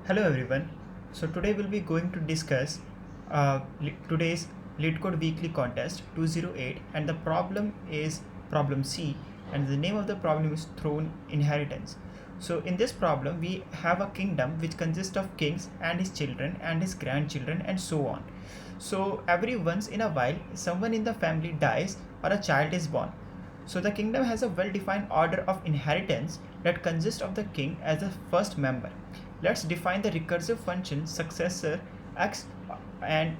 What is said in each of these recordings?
Hello everyone. So today we'll be going to discuss today's LeetCode Weekly Contest 208, and the problem is problem C, and the name of the problem is Throne Inheritance. So in this problem we have a kingdom which consists of kings and his children and his grandchildren and so on. So every once in a while someone in the family dies or a child is born. So the kingdom has a well-defined order of inheritance that consists of the king as the first member. Let's define the recursive function successor x and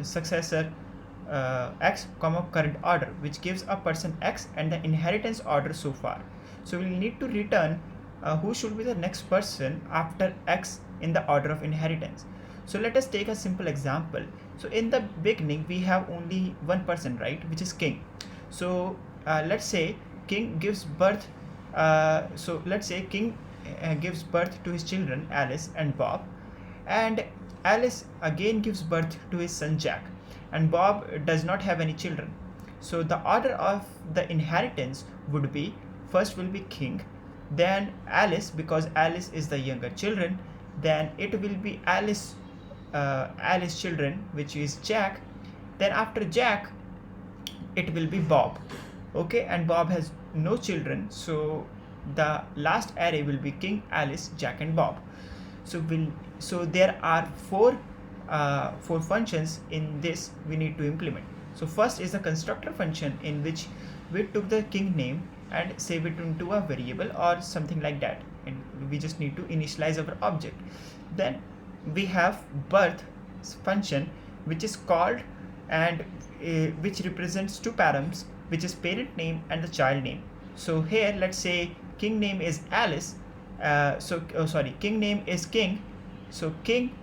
successor x comma current order, which gives a person x and the inheritance order so far. So we'll need to return who should be the next person after x in the order of inheritance. So let us take a simple example. So in the beginning we have only one person, right, which is king. So let's say king gives birth gives birth to his children Alice and Bob, and Alice again gives birth to his son Jack, and Bob does not have any children. So the order of the inheritance would be, first will be king, then Alice, because Alice is the younger children, then it will be Alice children, which is Jack, then after Jack it will be Bob. Okay, and Bob has no children, so the last array will be king, Alice, Jack and Bob. So there are four functions in this we need to implement. So first is the constructor function, in which we took the king name and save it into a variable or something like that, and we just need to initialize our object. Then we have birth function, which is called, and which represents two params, which is parent name and the child name. So here let's say king name is Alice, king name is king, so king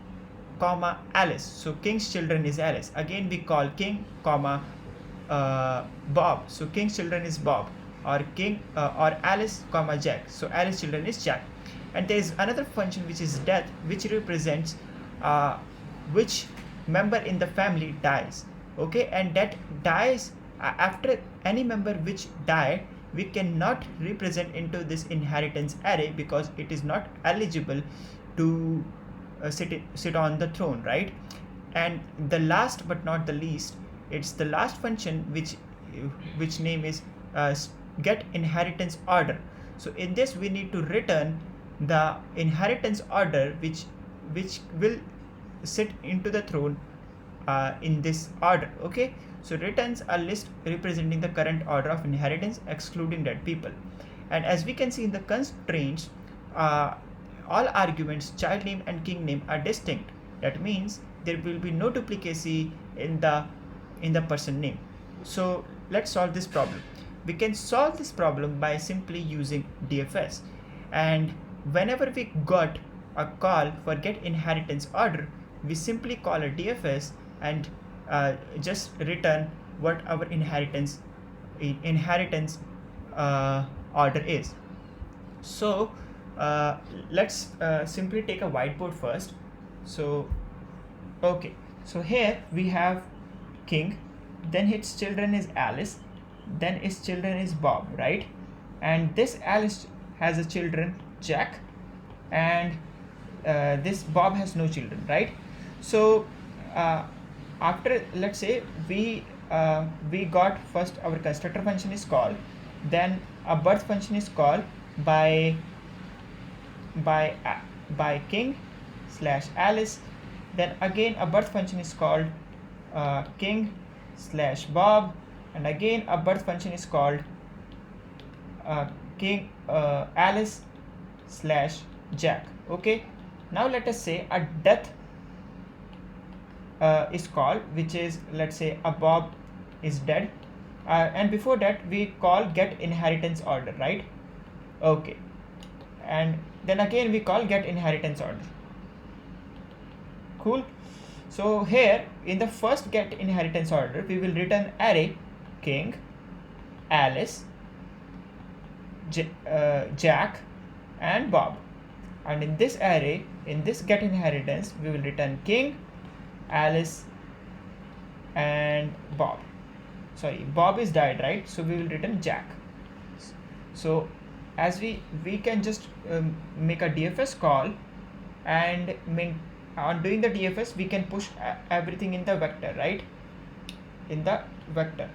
comma Alice, so king's children is Alice. Again we call king comma Bob, so king's children is Bob, or king or Alice comma Jack, so Alice children is Jack. And there is another function which is death, which represents which member in the family dies. Okay, and that dies after any member which died, we cannot represent into this inheritance array because it is not eligible to sit on the throne, right? And the last but not the least, it's the last function which name is get inheritance order. So in this we need to return the inheritance order which will sit into the throne in this order. Okay, so returns a list representing the current order of inheritance excluding dead people. And as we can see in the constraints, all arguments child name and king name are distinct. That means there will be no duplicacy in the person name. So let's solve this problem. We can solve this problem by simply using DFS, and whenever we got a call for get inheritance order, we simply call a DFS and just return what our inheritance order is. So let's simply take a whiteboard first. So okay, so here we have king, then his children is Alice, then his children is Bob, right? And this Alice has a children Jack, and this Bob has no children, right? So after, let's say we got first our constructor function is called, then a birth function is called by king slash Alice, then again a birth function is called king slash Bob, and again a birth function is called king Alice slash Jack. Okay, now let us say a death is called, which is, let's say a Bob is dead, and before that we call get inheritance order, right? Okay, and then again we call get inheritance order. Cool. So here in the first get inheritance order we will return array king, Alice, Jack and Bob, and in this array, in this get inheritance, we will return king, Alice and Bob. Sorry, Bob is died, right? So we will return Jack. So as we can just make a DFS call and on doing the DFS we can push everything in the vector, right, in the vector.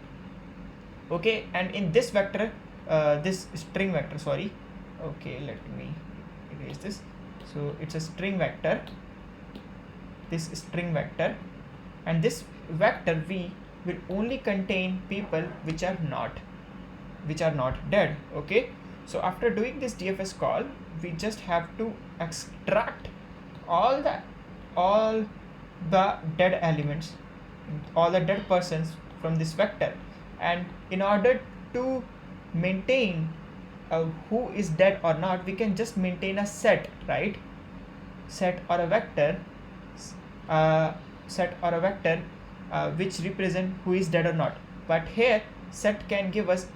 Okay, and in this vector, this string vector, sorry, okay, let me erase this. So it's a string vector, this string vector, and this vector v will only contain people which are not dead. Okay, so after doing this DFS call, we just have to extract all the dead elements, all the dead persons from this vector, and in order to maintain who is dead or not, we can just maintain a set, right, set or a vector which represent who is dead or not. But here set can give us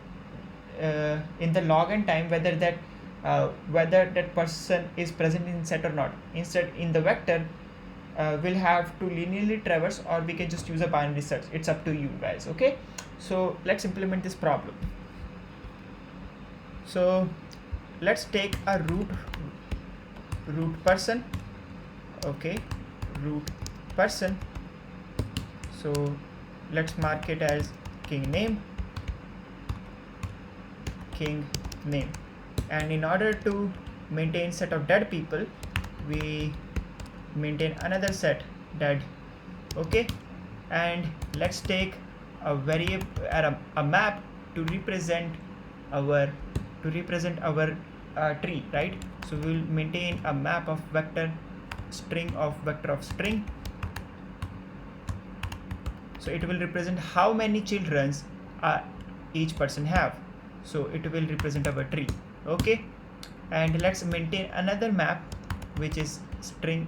in the log n time whether that person is present in set or not. Instead, in the vector, we'll have to linearly traverse, or we can just use a binary search. It's up to you guys. Okay, so let's implement this problem. So let's take a root person. Okay, root person. So let's mark it as king name, and in order to maintain set of dead people, we maintain another set dead. Okay, and let's take a variable, a map to represent our tree, right? So we will maintain a map of vector of string. So it will represent how many children each person have. So it will represent our tree. Okay, and let's maintain another map which is string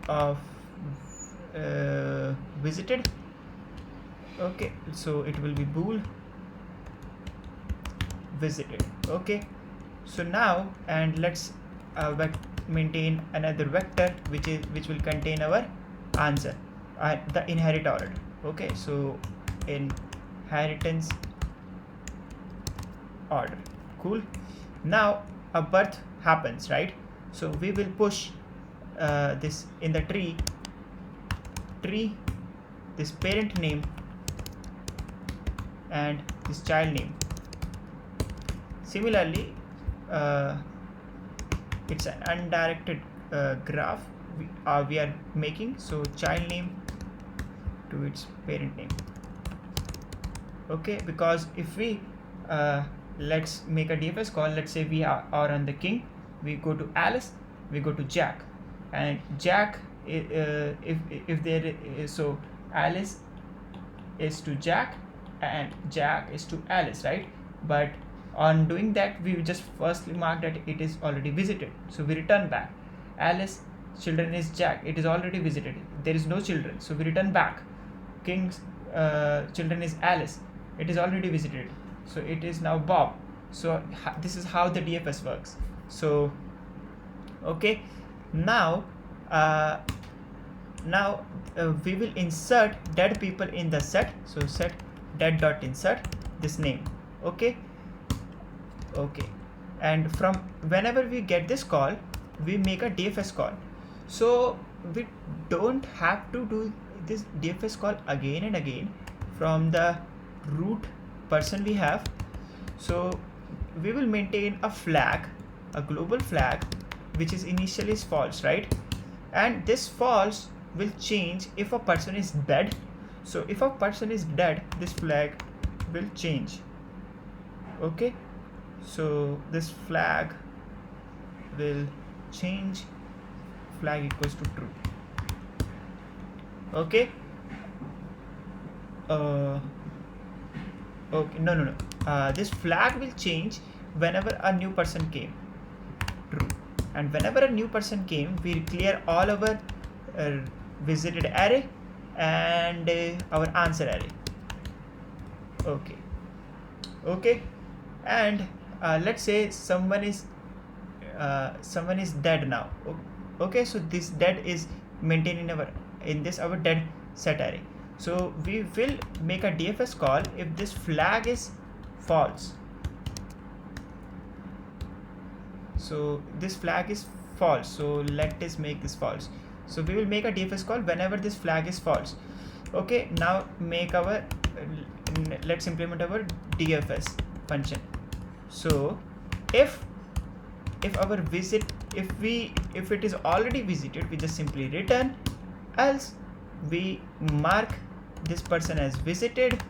of visited. Okay, so it will be bool visited. Okay, so now, and let's maintain another vector which will contain our answer, the inherit order. Okay, so inheritance order. Cool. Now a birth happens, right? So we will push this in the tree, this parent name and this child name. Similarly, it's an undirected graph we are making. So child name to its parent name. Okay, because if we let's make a DFS call. Let's say we are on the king, we go to Alice, we go to Jack, and Jack, if there is, so Alice is to Jack and Jack is to Alice, right? But on doing that, we just firstly mark that it is already visited, so we return back. Alice children is Jack, it is already visited, there is no children, so we return back. King's children is Alice, it is already visited, so it is now Bob. So this is how the DFS works. So okay, now we will insert dead people in the set. So set dead dot insert this name. Okay, and from whenever we get this call, we make a DFS call. So we don't have to do this DFS call again and again from the root person we have. So we will maintain a flag, a global flag, which is initially is false, right? And this false will change if a person is dead. So if a person is dead, this flag will change. Okay, so this flag will change, flag equals to true. Okay, okay, no, this flag will change whenever a new person came, true. And whenever a new person came, we clear all our visited array and our answer array. Okay, and let's say someone is dead now. Okay, so this dead is maintained in our dead set array. So we will make a DFS call if this flag is false. So this flag is false, so let us make this false. So we will make a DFS call whenever this flag is false. Okay, now make our let's implement our DFS function. So if our visit, if it is already visited, we just simply return, else we mark this person as visited,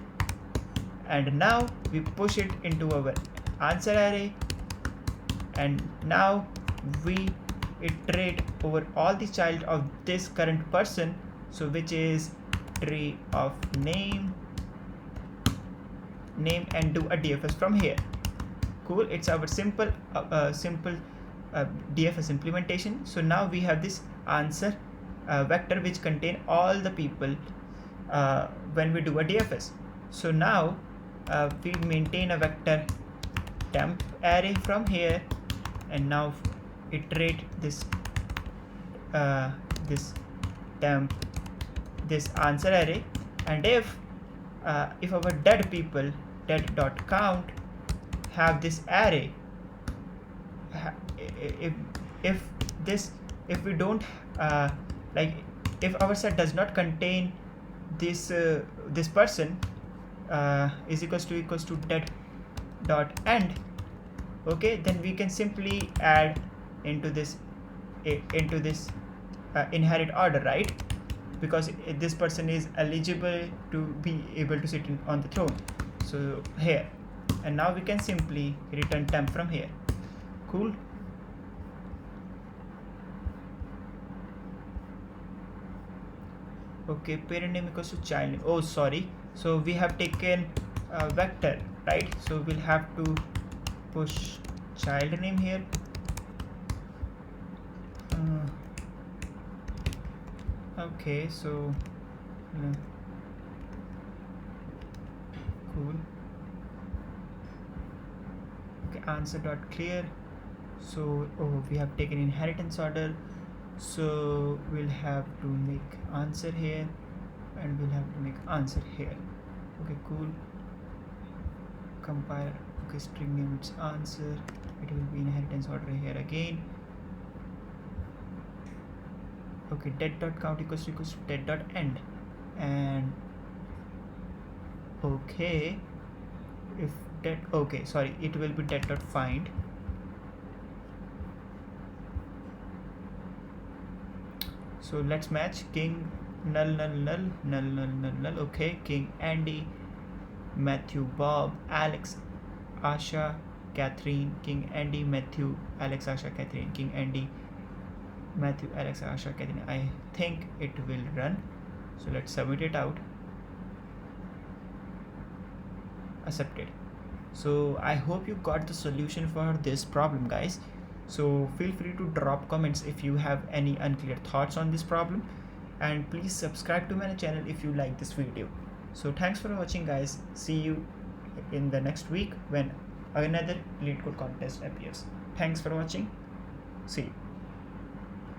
and now we push it into our answer array, and now we iterate over all the child of this current person, so which is tree of name, and do a DFS from here. Cool, it's our simple DFS implementation. So now we have this answer vector which contain all the people when we do a DFS. So now we maintain a vector temp array from here, and now iterate this temp, this answer array, and if our dead people, dead.count, have this array, if we don't like, if our set does not contain this this person is equals to dead.end, okay, then we can simply add into this inherit order, right? Because this person is eligible to be able to sit on the throne. So here, and now we can simply return temp from here. Cool. Okay, parent name equals to child name. Oh, sorry. So we have taken a vector, right? So we'll have to push child name here. Okay, so cool. Okay, answer dot clear. So we have taken inheritance order, so we'll have to make answer here, and we'll have to make answer here. Okay, cool. Compile. Okay, string name it's answer, it will be inheritance order here again. Okay, dead.count equals to dead.end, and okay, if dead, okay, sorry, it will be dead.find. So let's match king null null null null null null null. Okay, king Andy, Matthew, Bob, Alex, Asha, Catherine, king Andy, Matthew, Alex, Asha, Catherine, king Andy, Matthew, Alex, Asha, Catherine. I think it will run, so let's submit it out. Accepted. So I hope you got the solution for this problem, guys. So feel free to drop comments if you have any unclear thoughts on this problem, and please subscribe to my channel if you like this video. So thanks for watching, guys. See you in the next week when another LeetCode contest appears. Thanks for watching. See you.